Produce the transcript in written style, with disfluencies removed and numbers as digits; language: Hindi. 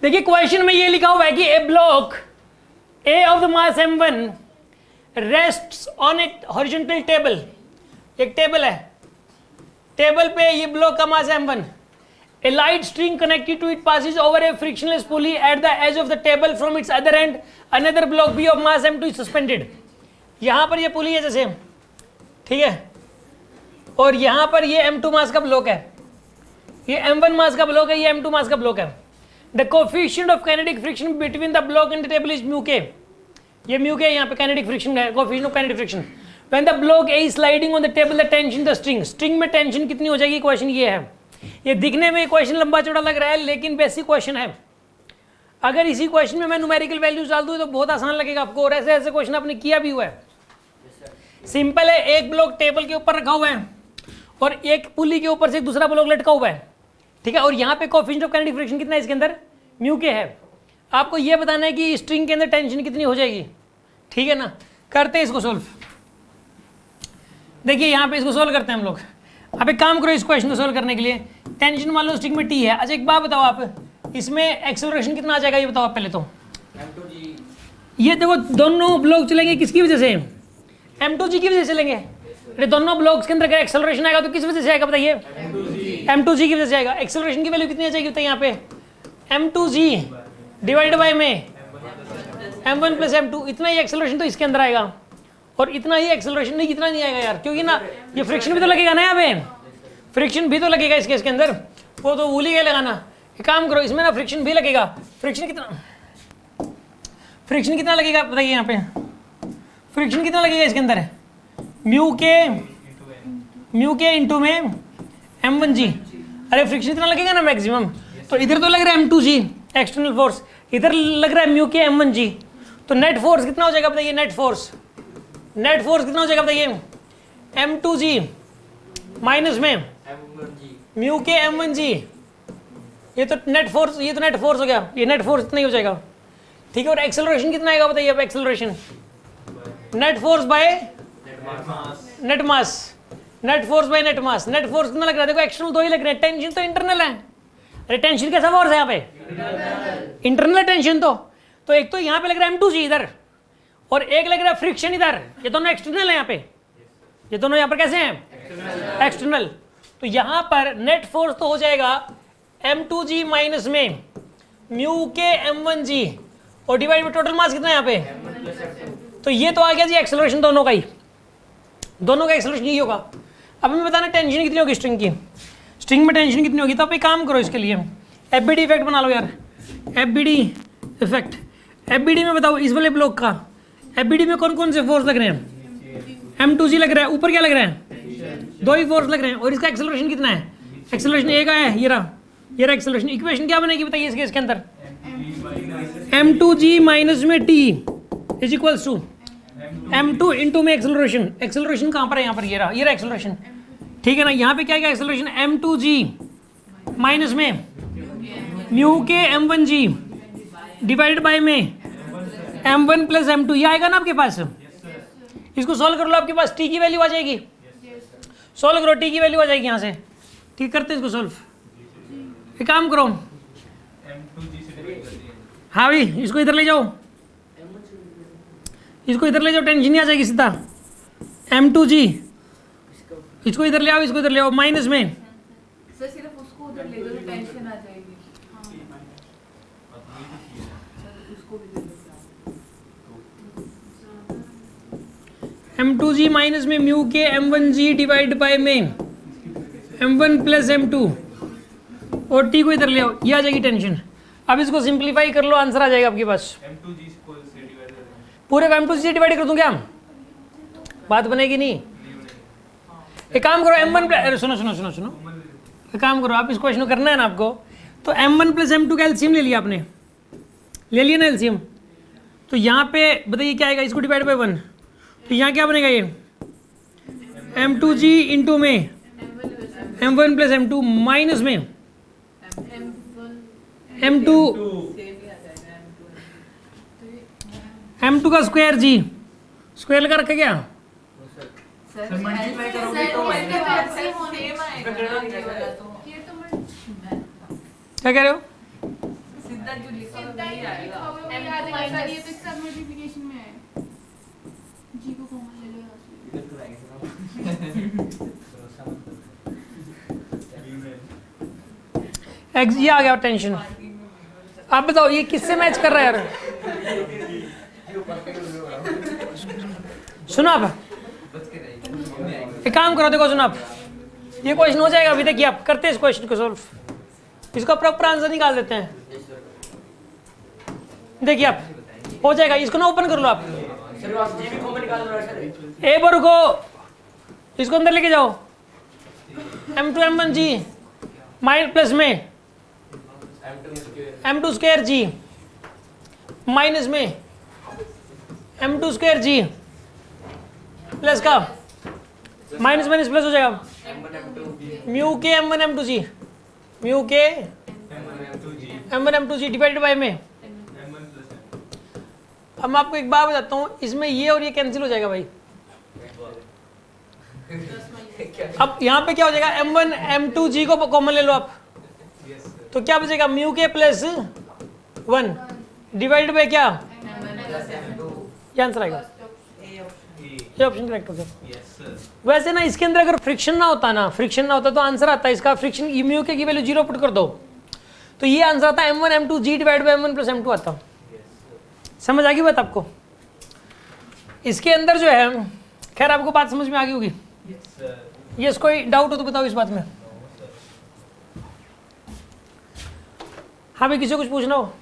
देखिए क्वेश्चन में ये लिखा हुआ है कि a block a of the mass m1 rests on a horizontal table. एक टेबल है, टेबल पे ये ब्लॉक का मास m1। A light string connected to it passes over a frictionless pulley at the edge of the table. From its other end, another block B of mass m2 is suspended. यहाँ पर ये पुली है जैसे, ठीक है, और यहाँ पर ये m2 मास का ब्लॉक है, ये m1 मास का ब्लॉक है, ये m2 मास का ब्लॉक है। The coefficient of kinetic friction between the block and the table is mu k. ये mu k यहाँ पे kinetic friction है, coefficient of kinetic friction. When the block A is sliding on the table, the tension the string. String में tension कितनी हो जाएगी? क्वेश्चन ये है। ये दिखने में क्वेश्चन लंबा चौड़ा लग रहा है, लेकिन बेसिक क्वेश्चन है। अगर इसी क्वेश्चन में मैं न्यूमेरिकल वैल्यूज डाल दूं तो बहुत आसान लगेगा आपको, और ऐसे ऐसे क्वेश्चन आपने किया भी हुआ है। सिंपल है, एक ब्लॉक टेबल के ऊपर रखा हुआ है और एक पुली के ऊपर से एक दूसरा ब्लॉक लटका हुआ है, ठीक है, और यहाँ पे कोएफिशिएंट ऑफ काइनेटिक फ्रिक्शन कितना है इसके अंदर? म्यू के है। आपको ये बताना है कि स्ट्रिंग के अंदर टेंशन कितनी हो जाएगी, ठीक है ना। करते हैं इसको सोल्व। देखिए यहाँ पे इसको सोल्व करते हैं हम लोग। आप एक काम करो, इस क्वेश्चन को सोल्व करने के लिए टेंशन मान लो स्ट्रिंग में टी है। अच्छा एक बात बताओ, आप इसमें एक्सेलरेशन कितना आ जाएगा ये बताओ आप पहले तो। ये देखो दोनों ब्लॉक चलेंगे किसकी वजह से? m2g की वजह से चलेंगे। अरे दोनों ब्लॉक्स के अंदर अगर एक्सेलरेशन आएगा तो किस वजह से आएगा बताइए? m2g की वजह से आएगा। एक्सेलरेशन की वैल्यू कितनी आ जाएगी बताइए यहाँ पे? m2g डिवाइड बाय में m1 प्लस m2। इतना ही एक्सेलरेशन तो इसके अंदर आएगा और इतना ही एक्सेलरेशन नहीं, इतना नहीं आएगा यार, क्योंकि ना ये फ्रिक्शन भी तो लगेगा ना, यहाँ पे फ्रिक्शन भी तो लगेगा इसके अंदर, वो तो भूल ही गए लगाना। एक काम करो, इसमें ना फ्रिक्शन भी लगेगा। फ्रिक्शन कितना लगेगा बताइए यहाँ पे? फ्रिक्शन कितना लगेगा इसके अंदर? म्यू के इंटू में m1g। अरे फ्रिक्शन इतना लगेगा ना मैक्सिमम। तो इधर तो लग रहा है m2g एक्सटर्नल फोर्स, इधर लग रहा है म्यू के m1g। तो नेट फोर्स कितना हो जाएगा बताइए? नेट फोर्स कितना हो जाएगा बताइए? m2g माइनस में म्यू के m1g। ये तो नेट फोर्स हो गया, ये नेट फोर्स इतना ही हो जाएगा, ठीक है। और एक्सेलरेशन कितना आएगा बताइए? अब acceleration net force by net mass, net force by net mass. Net force कितना लग रहा है? देखो एक्सटर्नल दो ही लग रहे हैं, टेंशन तो इंटरनल है। अरे टेंशन कैसा फोर्स है यहाँ पे? Internal tension. तो एक तो यहाँ पे लग रहा है m2g इधर, और एक लग रहा है फ्रिक्शन इधर। ये दोनों एक्सटर्नल है यहाँ पे, ये दोनों यहाँ पर कैसे हैं? एक्सटर्नल। तो यहाँ पर नेट फोर्स तो हो जाएगा m2g माइनस में म्यू के m1g और डिवाइड बाय टोटल मास कितना है यहाँ पे? तो ये तो आ गया जी एक्सेलरेशन दोनों का एक्सेलरेशन यही होगा। अब हमें बताना टेंशन कितनी होगी स्ट्रिंग की। स्ट्रिंग में टेंशन कितनी होगी? तो आप एक काम करो, इसके लिए FBD इफेक्ट बना लो यार। FBD इफेक्ट, FBD में बताओ इस वाले ब्लॉक का FBD में कौन कौन से फोर्स लग रहे हैं? m2g लग रहा है, ऊपर क्या लग रहा है? दो ही फोर्स लग रहे हैं, और इसका एक्सेलरेशन कितना है? एक्सेलरेशन ए का है, ये रहा एक्सेलरेशन। इक्वेशन क्या बनेगी बताइए इसके अंदर? m2g माइनस में t is equals to m2 into में एक्सेलरेशन कहाँ पर है? यहाँ पर ये रहा एक्सेलरेशन, ठीक है ना। यहाँ पे क्या क्या एक्सेलरेशन? m2g माइनस में म्यू के m1g डिवाइड बाय में m1 प्लस m2। ये आएगा ना आपके पास। इसको सॉल्व कर लो, आपके पास t की वैल्यू आ जाएगी। सॉल्व करो, t की वैल्यू आ जाएगी यहाँ से, ठीक। करते हैं इसको सॉल्व। एक काम करो, हाँ भाई इसको इधर ले जाओ, टेंशन नहीं आ जाएगी सीधा। m2g इसको इधर ले आओ माइनस में सर सिर्फ उसको उधर ले दो, टेंशन आ जाएगी। m2g माइनस में म्यू के m1g डिवाइड बाय में m1 प्लस m2 और t को इधर ले आओ, ये आ जाएगी टेंशन। अब इसको सिंप्लीफाई कर लो, आंसर आ जाएगा आपके पास। पूरे m2g से डिवाइड कर दूं क्या? बात बनेगी नहीं। एक काम करो m1 प्लस, सुनो, एक काम करो, आप इस क्वेश्चन को करना है ना आपको, तो m1 प्लस m2 का एलसीएम ले लिया आपने, ले लिया ना एलसीएम। तो यहाँ पे बताइए क्या आएगा? इसको डिवाइड बाय 1, तो यहाँ क्या बनेगा? ये m2g इंटू में m1 प्लस m2 माइनस में m2 का स्क्वायर g, स्क्वायर लगा रखा क्या? क्या कह रहे हो? सीधा जो लिखा हुआ सीधा ही वही आएगा। लिखा हुआ वही M आ to जाएगा सर, ये minus- तो सब मल्टीप्लिकेशन में है। जी को कॉमन ले लो यहाँ से। ये आ गया टेंशन। आप बताओ ये किससे मैच कर रहा है यार? सुनो आप, एक काम करो, देखो सुनो आप, ये क्वेश्चन हो जाएगा अभी। देखिए आप करते हैं इस क्वेश्चन को सॉल्व, इसका प्रॉपर आंसर निकाल देते हैं। देखिए आप हो जाएगा, इसको ना ओपन कर लो आप। ए पर रुको, इसको अंदर लेके जाओ। M2 M1 जी माइनस प्लस में M2 स्क्वायर जी माइनस में M2 स्क्वायर जी प्लस का माइनस माइनस प्लस हो जाएगा म्यू के M1 M2 जी, म्यू के M1 M2 ji divided by में। अब मैं आपको एक बात बताता हूँ, इसमें ये और ये कैंसिल हो जाएगा भाई। अब यहाँ पे क्या हो जाएगा, M1 M2 जी को कॉमन ले लो आप, तो क्या बचेगा म्यू के प्लस 1 डिवाइडेड बाय क्या, ये आंसर आएगा। ये ऑप्शन करेक्ट हो गया। वैसे ना इसके अंदर अगर फ्रिक्शन ना होता तो आंसर आता है इसका फ्रिक्शन, म्यू के की वैल्यू 0 पुट कर दो तो ये आंसर आता है M1 M2 ji divide by M1 plus M2 आता। समझ आ गई बात आपको? इसके अंदर जो है, खैर आपको बात समझ में आ गई होगी। यस, कोई डाउट हो तो बताओ इस बात में। हाँ भाई, किसी को कुछ पूछना हो?